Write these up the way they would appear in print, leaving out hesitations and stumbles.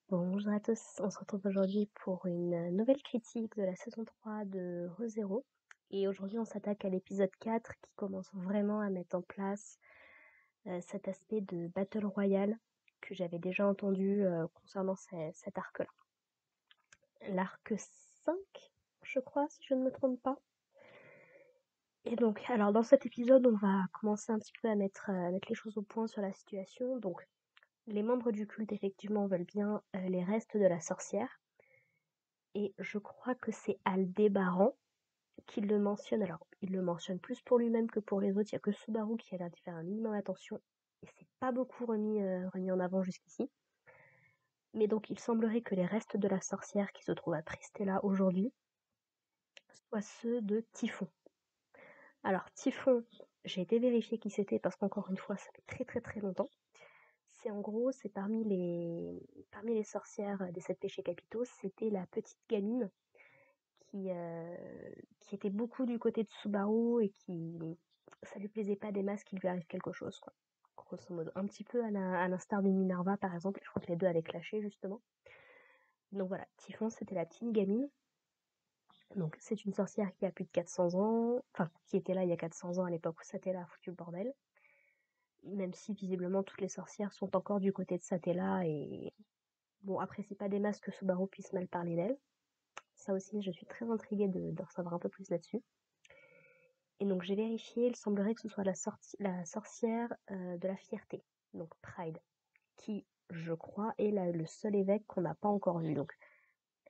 Bonjour à tous, on se retrouve aujourd'hui pour une nouvelle critique de la saison 3 de ReZero. Et aujourd'hui, on s'attaque à l'épisode 4 qui commence vraiment à mettre en place cet aspect de Battle Royale que j'avais déjà entendu concernant cet arc-là. L'arc 5, je crois, si je ne me trompe pas. Et donc, alors dans cet épisode, on va commencer un petit peu à mettre les choses au point sur la situation. Donc, les membres du culte, effectivement, veulent bien les restes de la sorcière. Et je crois que c'est Aldébaran qui le mentionne. Alors, il le mentionne plus pour lui-même que pour les autres. Il n'y a que Subaru qui a l'air d'y faire un minimum attention. Et c'est pas beaucoup remis en avant jusqu'ici. Mais donc, il semblerait que les restes de la sorcière qui se trouve à Pristella aujourd'hui soient ceux de Typhon. Alors, Typhon, j'ai été vérifier qui c'était parce qu'encore une fois, ça fait très très très longtemps. C'est parmi les sorcières des 7 péchés capitaux, c'était la petite gamine qui, euh, qui était beaucoup du côté de Subaru et qui ça lui plaisait pas des masses qu'il lui arrive quelque chose, quoi. Grosso modo. Un petit peu à l'instar de Minerva, par exemple. Je crois que les deux avaient clashé, justement. Donc voilà, Typhon, c'était la petite gamine. Donc c'est une sorcière qui a plus de 400 ans, enfin, qui était là il y a 400 ans à l'époque où Satella a foutu le bordel. Même si, visiblement, toutes les sorcières sont encore du côté de Satella et, bon, après, c'est pas des masses que Subaru puisse mal parler d'elle. Ça aussi, je suis très intriguée de savoir un peu plus là-dessus. Et donc j'ai vérifié, il semblerait que ce soit la sorcière de la fierté, donc Pride, qui, je crois, est le seul évêque qu'on n'a pas encore vu. Donc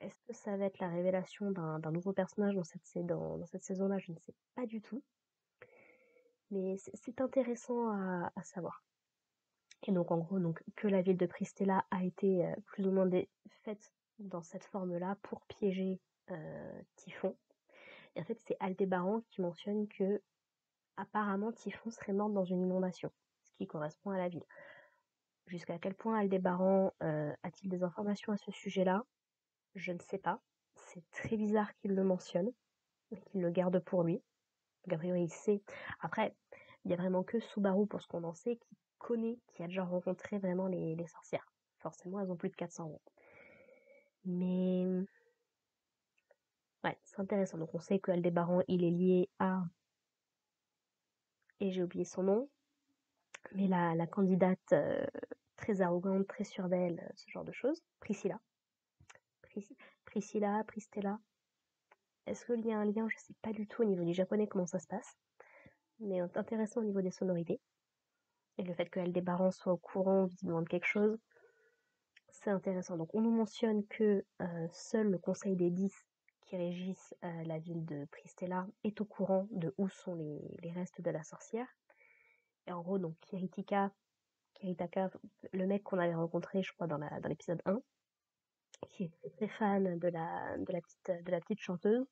est-ce que ça va être la révélation d'un nouveau personnage dans cette saison-là? Je ne sais pas du tout. Mais c'est intéressant à savoir. Et donc en gros, donc, que la ville de Pristella a été plus ou moins faite dans cette forme-là pour piéger Typhon. Et en fait, c'est Aldébaran qui mentionne que apparemment, Typhon serait morte dans une inondation, ce qui correspond à la ville. Jusqu'à quel point Aldébaran a-t-il des informations à ce sujet-là? Je ne sais pas. C'est très bizarre qu'il le mentionne, qu'il le garde pour lui. Gabriel, il sait. Après, il y a vraiment que Subaru, pour ce qu'on en sait, qui connaît, qui a déjà rencontré vraiment les sorcières. Forcément, elles ont plus de 400 ans. Mais, ouais, c'est intéressant. Donc, on sait que Aldébaran, il est lié à... Et j'ai oublié son nom. Mais la candidate très arrogante, très sûre d'elle, ce genre de choses. Priscilla. Priscilla, Pristella. Est-ce qu'il y a un lien? Je sais pas du tout au niveau du japonais comment ça se passe. Mais intéressant au niveau des sonorités. Et le fait que Aldébaran soit au courant visiblement de quelque chose, c'est intéressant. Donc on nous mentionne que seul le Conseil des 10 qui régissent la ville de Pristella est au courant de où sont les restes de la sorcière. Et en gros, donc Kiritaka, le mec qu'on avait rencontré, je crois, dans l'épisode 1, qui est très, très fan de la petite chanteuse,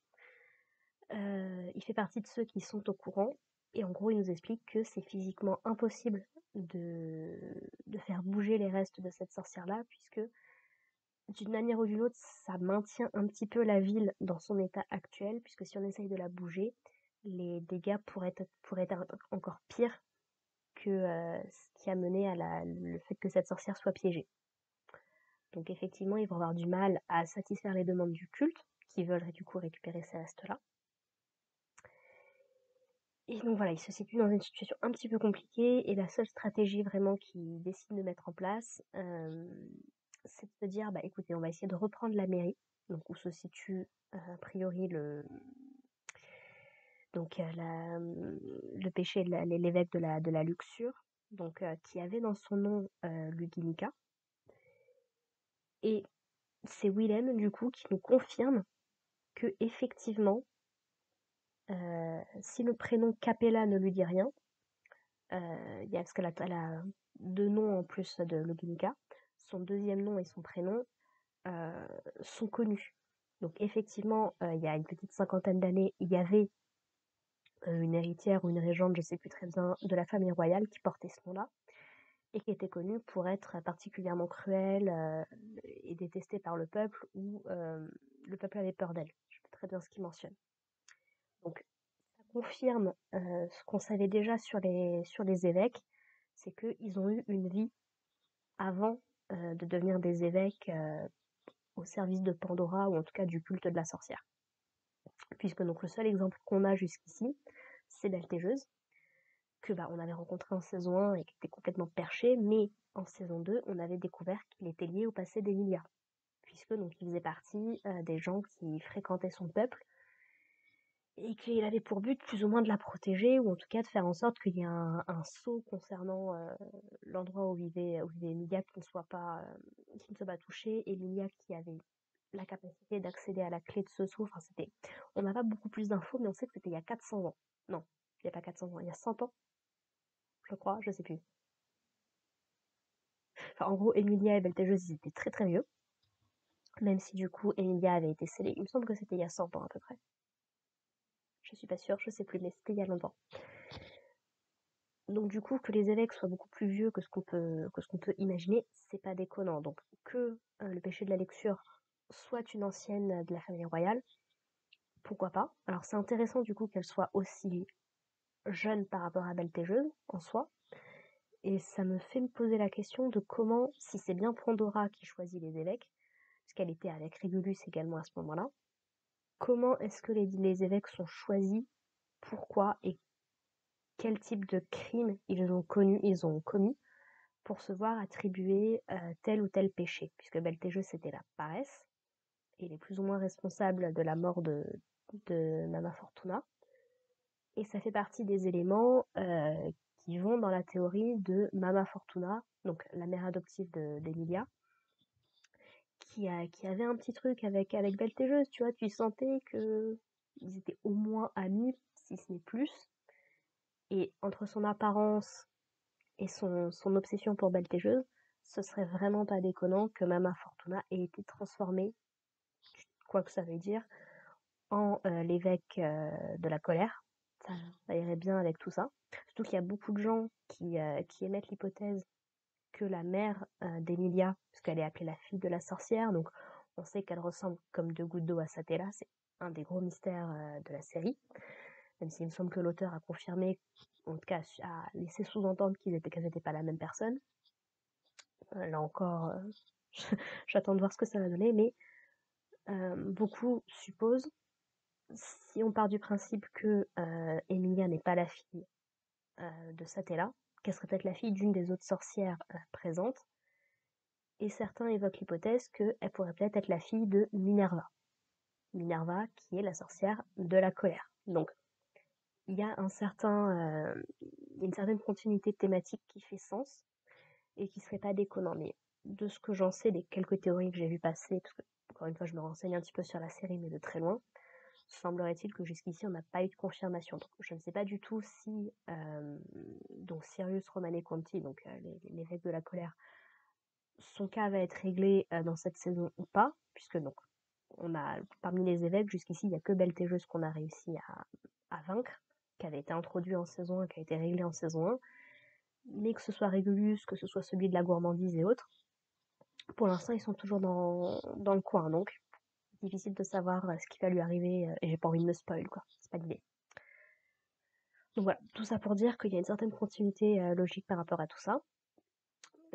il fait partie de ceux qui sont au courant. Et en gros, il nous explique que c'est physiquement impossible de, de faire bouger les restes de cette sorcière-là, puisque d'une manière ou d'une autre, ça maintient un petit peu la ville dans son état actuel, puisque si on essaye de la bouger, les dégâts pourraient être encore pires que ce qui a mené à le fait que cette sorcière soit piégée. Donc effectivement, ils vont avoir du mal à satisfaire les demandes du culte, qui veulent du coup récupérer ces restes-là. Et donc voilà, ils se situent dans une situation un petit peu compliquée, et la seule stratégie vraiment qu'ils décident de mettre en place, c'est de se dire, bah écoutez, on va essayer de reprendre la mairie, donc où se situe a priori le péché, l'évêque de la luxure, donc qui avait dans son nom Luginica. Et c'est Willem du coup qui nous confirme que effectivement, si le prénom Capella ne lui dit rien, parce elle a deux noms en plus de Luginica, son deuxième nom et son prénom euh, sont connus. Donc effectivement, il y a une petite cinquantaine d'années, il y avait une héritière ou une régente, je sais plus très bien, de la famille royale qui portait ce nom-là et qui était connue pour être particulièrement cruelle et détestée par le peuple, ou le peuple avait peur d'elle. Je sais très bien ce qu'il mentionne. Donc ça confirme ce qu'on savait déjà sur les évêques, c'est qu'ils ont eu une vie avant de devenir des évêques au service de Pandora, ou en tout cas du culte de la sorcière. Puisque donc le seul exemple qu'on a jusqu'ici, c'est Beltégeuse, que on avait rencontré en saison 1 et qui était complètement perché, mais en saison 2, on avait découvert qu'il était lié au passé d'Emilia, puisque donc il faisait partie des gens qui fréquentaient son peuple, et qu'il avait pour but plus ou moins de la protéger, ou en tout cas de faire en sorte qu'il y ait un sceau concernant l'endroit où vivait Emilia qui ne soit pas touché. Emilia qui avait la capacité d'accéder à la clé de ce sceau. Enfin, on n'a pas beaucoup plus d'infos, mais on sait que c'était il y a 400 ans. Non, il n'y a pas 400 ans, il y a 100 ans, je crois, je sais plus. Enfin, en gros, Emilia et Beltégeuse, ils étaient très très vieux. Même si du coup, Emilia avait été scellée. Il me semble que c'était il y a 100 ans à peu près. Je suis pas sûre, je sais plus, mais c'était il y a longtemps. Donc du coup, que les évêques soient beaucoup plus vieux que ce qu'on peut imaginer, c'est pas déconnant. Donc que le péché de la lecture soit une ancienne de la famille royale, pourquoi pas. Alors c'est intéressant du coup qu'elle soit aussi jeune par rapport à Beltégeuse en soi, et ça me fait me poser la question de comment, si c'est bien Pandora qui choisit les évêques, puisqu'elle était avec Régulus également à ce moment-là, comment est-ce que les évêques sont choisis, pourquoi et quel type de crime ils ont commis pour se voir attribuer tel ou tel péché, puisque Beltégeuse c'était la paresse, et il est plus ou moins responsable de la mort de Mama Fortuna, et ça fait partie des éléments qui vont dans la théorie de Mama Fortuna, donc la mère adoptive d'Emilia, qui avait un petit truc avec Beltégeuse, tu vois, tu sentais que ils étaient au moins amis, si ce n'est plus, et entre son apparence et son obsession pour Beltégeuse, ce serait vraiment pas déconnant que Mama Fortuna ait été transformée, quoi que ça veut dire, en l'évêque de la colère. Ça irait bien avec tout ça. Surtout qu'il y a beaucoup de gens qui émettent l'hypothèse que la mère d'Emilia, puisqu'elle est appelée la fille de la sorcière, donc on sait qu'elle ressemble comme deux gouttes d'eau à Satella, c'est un des gros mystères de la série, même s'il me semble que l'auteur a confirmé, en tout cas a laissé sous-entendre qu'elles n'étaient pas la même personne. Là encore, j'attends de voir ce que ça va donner, mais beaucoup supposent, si on part du principe que Emilia n'est pas la fille de Satella, qu'elle serait peut-être la fille d'une des autres sorcières présentes, et certains évoquent l'hypothèse qu'elle pourrait peut-être être la fille de Minerva. Minerva qui est la sorcière de la colère. Donc il y a une certaine continuité thématique qui fait sens et qui serait pas déconnant. Mais de ce que j'en sais, des quelques théories que j'ai vu passer, parce que encore une fois je me renseigne un petit peu sur la série mais de très loin, semblerait-il que jusqu'ici on n'a pas eu de confirmation. Donc je ne sais pas du tout si donc Sirius Romane Conti, donc l'évêque de la colère, son cas va être réglé dans cette saison ou pas, puisque donc on a parmi les évêques jusqu'ici il n'y a que Beltégeuse qu'on a réussi à vaincre, qui avait été introduit en saison 1, qui a été réglé en saison 1, mais que ce soit Régulus, que ce soit celui de la gourmandise et autres, pour l'instant ils sont toujours dans le coin, donc difficile de savoir ce qui va lui arriver, et j'ai pas envie de me spoil quoi, c'est pas l'idée. Donc voilà, tout ça pour dire qu'il y a une certaine continuité logique par rapport à tout ça,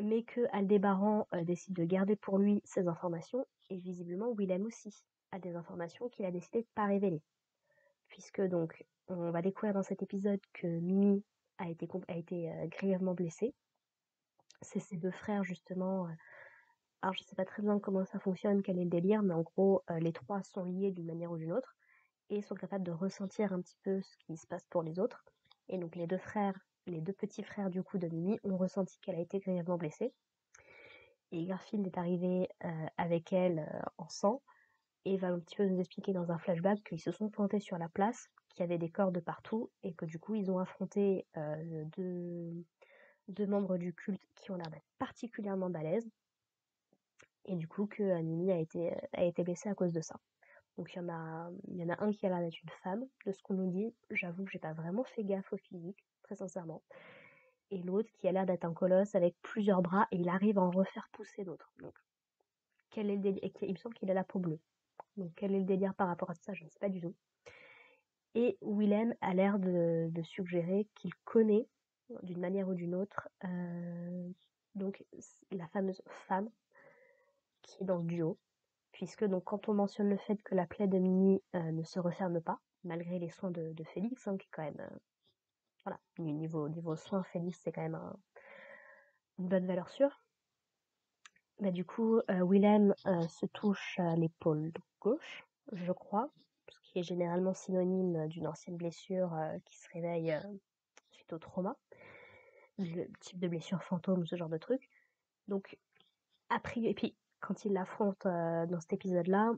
mais que Aldébaran décide de garder pour lui ces informations, et visiblement Willem aussi a des informations qu'il a décidé de pas révéler. Puisque donc, on va découvrir dans cet épisode que Mimi a été grièvement blessée. C'est ses deux frères justement. Alors je sais pas très bien comment ça fonctionne, quel est le délire, mais en gros, les trois sont liés d'une manière ou d'une autre, et sont capables de ressentir un petit peu ce qui se passe pour les autres. Et donc les deux petits frères du coup de Mimi ont ressenti qu'elle a été grièvement blessée. Et Garfield est arrivé avec elle en sang, et va un petit peu nous expliquer dans un flashback qu'ils se sont pointés sur la place, qu'il y avait des corps de partout, et que du coup ils ont affronté deux membres du culte qui ont l'air d'être particulièrement balèzes, et du coup que Mimi a été blessée à cause de ça. Donc il y en a un qui a l'air d'être une femme, de ce qu'on nous dit. J'avoue que j'ai pas vraiment fait gaffe au physique, très sincèrement. Et l'autre qui a l'air d'être un colosse avec plusieurs bras, et il arrive à en refaire pousser d'autres. Donc quel est le délire? Il me semble qu'il a la peau bleue. Donc quel est le délire par rapport à ça? Je ne sais pas du tout. Et Willem a l'air de suggérer qu'il connaît, d'une manière ou d'une autre, donc la fameuse femme qui est dans le duo, puisque donc quand on mentionne le fait que la plaie de Mimi ne se referme pas, malgré les soins de Félix, qui est quand même, voilà, niveau soins, Félix c'est quand même une bonne valeur sûre. Bah, du coup, Willem se touche l'épaule gauche, je crois, ce qui est généralement synonyme d'une ancienne blessure qui se réveille suite au trauma, le type de blessure fantôme, ce genre de truc. Donc, après, et puis quand il l'affronte dans cet épisode-là,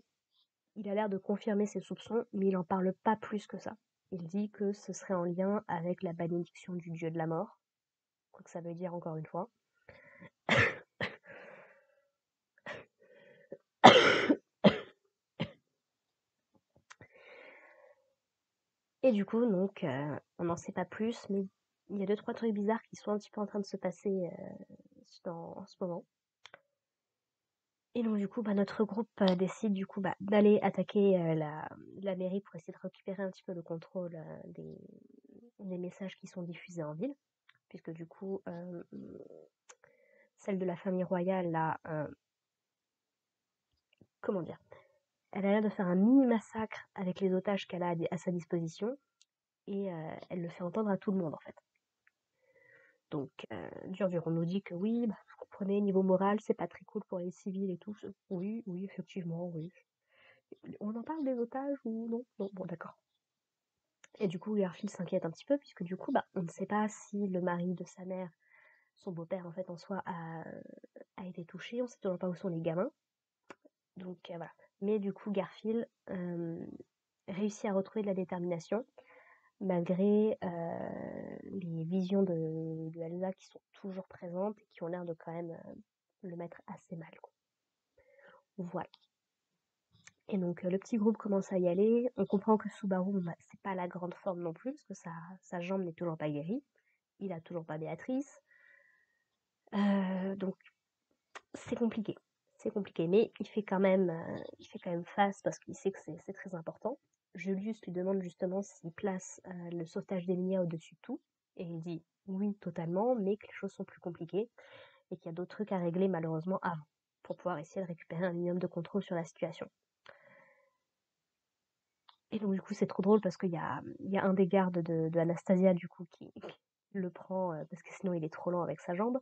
il a l'air de confirmer ses soupçons, mais il en parle pas plus que ça. Il dit que ce serait en lien avec la bénédiction du dieu de la mort, quoi que ça veut dire encore une fois. Et du coup, donc, on n'en sait pas plus, mais il y a 2-3 trucs bizarres qui sont un petit peu en train de se passer en ce moment. Et donc, du coup, bah, notre groupe décide du coup d'aller attaquer la mairie pour essayer de récupérer un petit peu le contrôle des messages qui sont diffusés en ville, puisque du coup, celle de la famille royale, là, comment dire, elle a l'air de faire un mini massacre avec les otages qu'elle a à sa disposition, et elle le fait entendre à tout le monde en fait. Donc, dur, on nous dit que oui, bah, vous comprenez, niveau moral, c'est pas très cool pour les civils et tout. Oui, oui, effectivement, oui. On en parle des otages ou non? Non, bon, d'accord. Et du coup, Garfield s'inquiète un petit peu, puisque du coup, bah, on ne sait pas si le mari de sa mère, son beau-père, en fait, en soi, a été touché. On sait toujours pas où sont les gamins. Donc, voilà. Mais du coup, Garfield réussit à retrouver de la détermination, malgré les visions de Elsa qui sont toujours présentes et qui ont l'air de quand même le mettre assez mal, quoi. Voilà. Et donc le petit groupe commence à y aller. On comprend que Subaru, bah, c'est pas la grande forme non plus, parce que sa jambe n'est toujours pas guérie. Il a toujours pas Béatrice. Donc c'est compliqué. C'est compliqué. Mais il fait quand même face parce qu'il sait que c'est très important. Julius lui demande justement s'il place le sauvetage d'Emilia au-dessus de tout. Et il dit oui, totalement, mais que les choses sont plus compliquées et qu'il y a d'autres trucs à régler malheureusement avant pour pouvoir essayer de récupérer un minimum de contrôle sur la situation. Et donc du coup c'est trop drôle parce qu'il y a un des gardes de Anastasia du coup qui le prend parce que sinon il est trop lent avec sa jambe.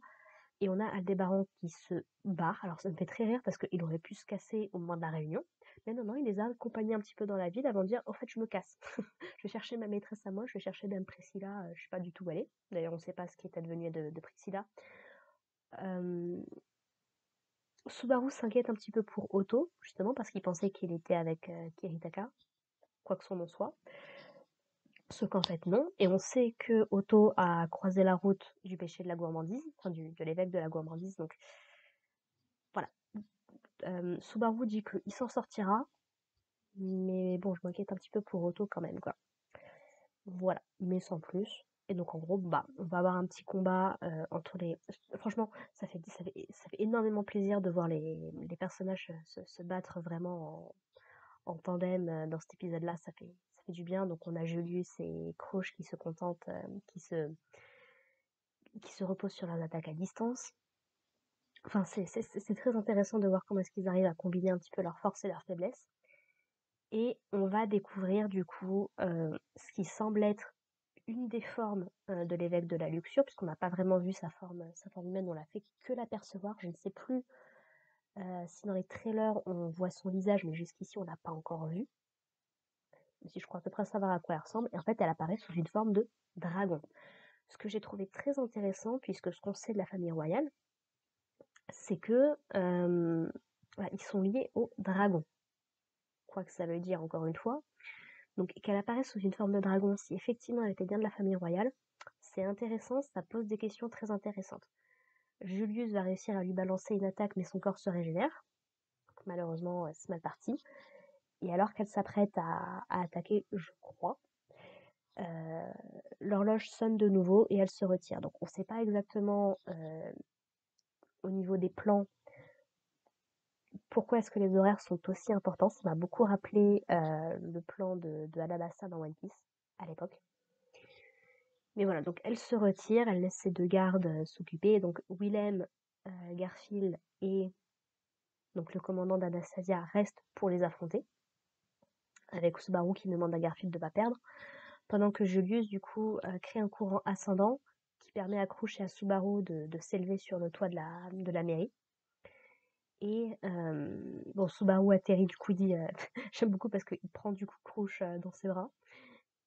Et on a Aldébaran qui se barre. Alors ça me fait très rire parce qu'il aurait pu se casser au moment de la réunion. Mais non, il les a accompagnés un petit peu dans la ville avant de dire, au fait, je me casse. Je vais chercher ma maîtresse à moi, je vais chercher Dame Priscilla, je sais pas du tout où elle est. D'ailleurs, on ne sait pas ce qui est advenu de Priscilla. Subaru s'inquiète un petit peu pour Otto, justement, parce qu'il pensait qu'il était avec Kiritaka, quoi que son nom soit. Ce qu'en fait non, et on sait que Otto a croisé la route du péché de la gourmandise, enfin de l'évêque de la gourmandise, donc voilà. Subaru dit qu'il s'en sortira, mais bon, je m'inquiète un petit peu pour Otto quand même, quoi. Voilà, mais sans plus. Et donc en gros, bah, on va avoir un petit combat entre les... Franchement, ça fait énormément plaisir de voir les personnages se battre vraiment en tandem dans cet épisode-là, ça fait du bien. Donc on a Julius et Crouch qui se contentent, qui se reposent sur leurs attaques à distance. Enfin, c'est très intéressant de voir comment est-ce qu'ils arrivent à combiner un petit peu leurs forces et leurs faiblesses. Et on va découvrir du coup ce qui semble être une des formes de l'évêque de la Luxure, puisqu'on n'a pas vraiment vu sa forme humaine, on l'a fait que l'apercevoir. Je ne sais plus si dans les trailers on voit son visage, mais jusqu'ici on l'a pas encore vu. Si je crois à peu près savoir à quoi elle ressemble. Et en fait, elle apparaît sous une forme de dragon. Ce que j'ai trouvé très intéressant, puisque ce qu'on sait de la famille royale, c'est que ils sont liés au dragon. Quoi que ça veut dire, encore une fois. Donc qu'elle apparaisse sous une forme de dragon, si effectivement elle était bien de la famille royale, c'est intéressant, ça pose des questions très intéressantes. Julius va réussir à lui balancer une attaque, mais son corps se régénère. Donc, malheureusement, c'est mal parti. Et alors qu'elle s'apprête à attaquer, je crois, l'horloge sonne de nouveau et elle se retire. Donc on ne sait pas exactement au niveau des plans pourquoi est-ce que les horaires sont aussi importants. Ça m'a beaucoup rappelé le plan de Alabasta dans One Piece à l'époque. Mais voilà, donc elle se retire, elle laisse ses deux gardes s'occuper. Et donc Willem Garfield et donc le commandant d'Anastasia restent pour les affronter, avec Subaru qui demande à Garfield de ne pas perdre, pendant que Julius, du coup, crée un courant ascendant qui permet à Crouch et à Subaru de s'élever sur le toit de la mairie. Et bon, Subaru atterrit, du coup, il dit, j'aime beaucoup parce qu'il prend du coup Crouch dans ses bras,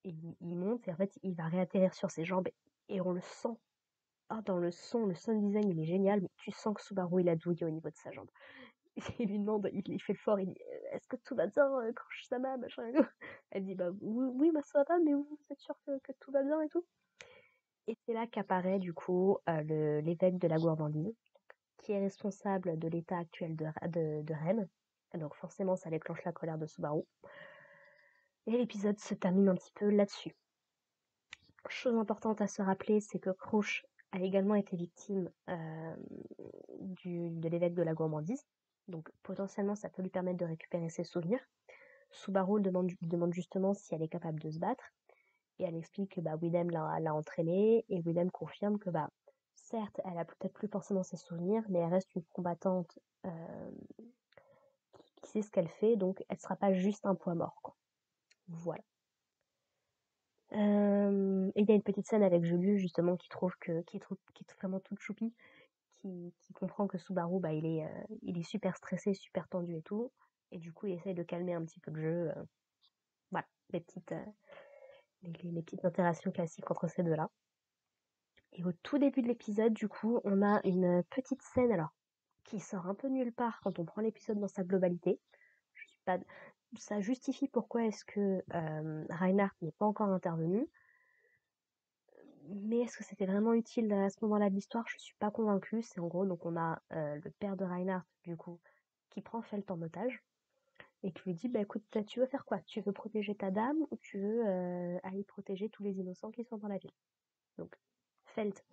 et il monte, et en fait, il va réatterrir sur ses jambes, et on le sent. Ah, dans le son, le sound design, il est génial, mais tu sens que Subaru, il a douillé au niveau de sa jambe. Il lui demande, il fait le fort, il dit est-ce que tout va bien, Crouch-sama, machin et tout. Elle dit bah oui, oui, bah ça va, mais vous êtes sûr que tout va bien et tout. Et c'est là qu'apparaît du coup l'évêque de la gourmandise, qui est responsable de l'état actuel de Rennes. Donc forcément, ça déclenche la colère de Subaru. Et l'épisode se termine un petit peu là-dessus. Chose importante à se rappeler, c'est que Crouch a également été victime de l'évêque de la gourmandise. Donc potentiellement, ça peut lui permettre de récupérer ses souvenirs. Subaru demande justement si elle est capable de se battre. Et elle explique que bah, Willem l'a entraînée. Et Willem confirme que bah, certes, elle a peut-être plus forcément ses souvenirs, mais elle reste une combattante qui sait ce qu'elle fait. Donc elle ne sera pas juste un poids mort, quoi. Voilà. Et il y a une petite scène avec Julius justement qui est vraiment toute choupie, qui comprend que Subaru bah, il est super stressé, super tendu et tout, et du coup il essaye de calmer un petit peu le jeu. Voilà, les petites interactions classiques entre ces deux-là. Et au tout début de l'épisode, du coup, on a une petite scène alors qui sort un peu nulle part quand on prend l'épisode dans sa globalité. Je suis pas, ça justifie pourquoi est-ce que Reinhardt n'est pas encore intervenu. Mais est-ce que c'était vraiment utile à ce moment-là de l'histoire? Je suis pas convaincue. C'est en gros, donc on a le père de Reinhardt, du coup, qui prend Felt en otage et qui lui dit, bah écoute, tu veux faire quoi? Tu veux protéger ta dame ou tu veux aller protéger tous les innocents qui sont dans la ville? Donc, Felt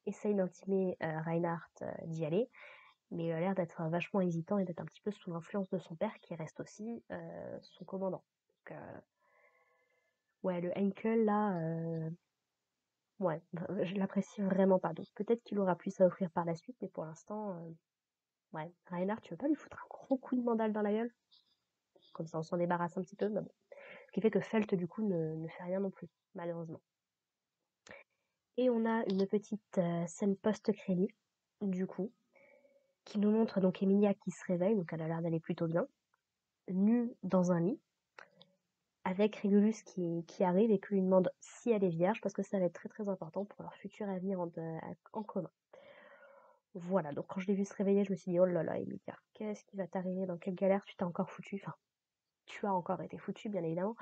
essaye d'intimer Reinhardt d'y aller, mais il a l'air d'être vachement hésitant et d'être un petit peu sous l'influence de son père, qui reste aussi son commandant. Donc, ouais, le Henkel, là, ouais, je l'apprécie vraiment pas. Donc peut-être qu'il aura plus à offrir par la suite, mais pour l'instant, ouais. Reinhardt, tu veux pas lui foutre un gros coup de mandale dans la gueule? Comme ça, on s'en débarrasse un petit peu, mais bon. Ce qui fait que Felt, du coup, ne fait rien non plus, malheureusement. Et on a une petite scène post-crédit, du coup, qui nous montre donc Emilia qui se réveille, donc elle a l'air d'aller plutôt bien, nue dans un lit, avec Régulus qui arrive et qui lui demande si elle est vierge, parce que ça va être très très important pour leur futur avenir en commun. Voilà, donc quand je l'ai vu se réveiller, je me suis dit, oh là là, Emilia, qu'est-ce qui va t'arriver? Dans quelle galère tu t'es encore foutu? Enfin, tu as encore été foutu, bien évidemment.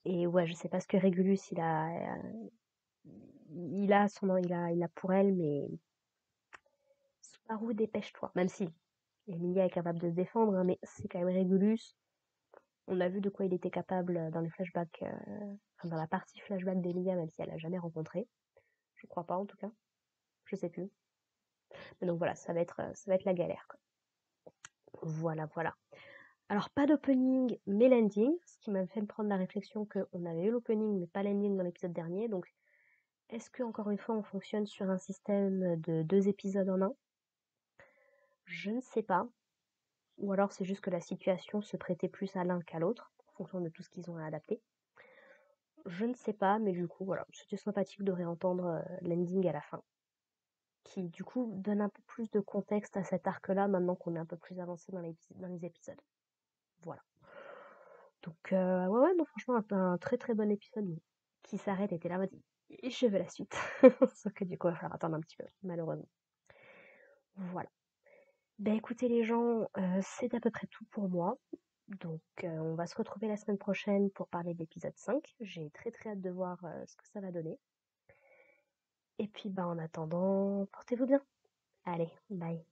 Et ouais, je sais pas ce que Régulus, il a pour elle, mais Subaru, dépêche-toi. Même si Emilia est capable de se défendre, hein, mais c'est quand même Régulus. On a vu de quoi il était capable dans les flashbacks, enfin, dans la partie flashback d'Emilia, même si elle l'a jamais rencontré. Je crois pas, en tout cas. Je sais plus. Mais donc voilà, ça va être la galère, quoi. Voilà, voilà. Alors, pas d'opening, mais l'ending, ce qui m'a fait me prendre la réflexion qu'on avait eu l'opening, mais pas l'ending dans l'épisode dernier. Donc, est-ce que, encore une fois, on fonctionne sur un système de 2 épisodes en un? Je ne sais pas. Ou alors, c'est juste que la situation se prêtait plus à l'un qu'à l'autre, en fonction de tout ce qu'ils ont à adapter. Je ne sais pas, mais du coup, voilà, c'était sympathique de réentendre l'ending à la fin, qui, du coup, donne un peu plus de contexte à cet arc-là, maintenant qu'on est un peu plus avancé dans les épisodes. Voilà. Donc, ouais, ouais, non, franchement, un très très bon épisode qui s'arrête et t'es là, en mode, je veux la suite. Sauf que du coup, il va falloir attendre un petit peu, malheureusement. Voilà. Ben écoutez les gens, c'est à peu près tout pour moi. Donc, on va se retrouver la semaine prochaine pour parler de l'épisode 5. J'ai très très hâte de voir ce que ça va donner. Et puis, bah, en attendant, portez-vous bien. Allez, bye.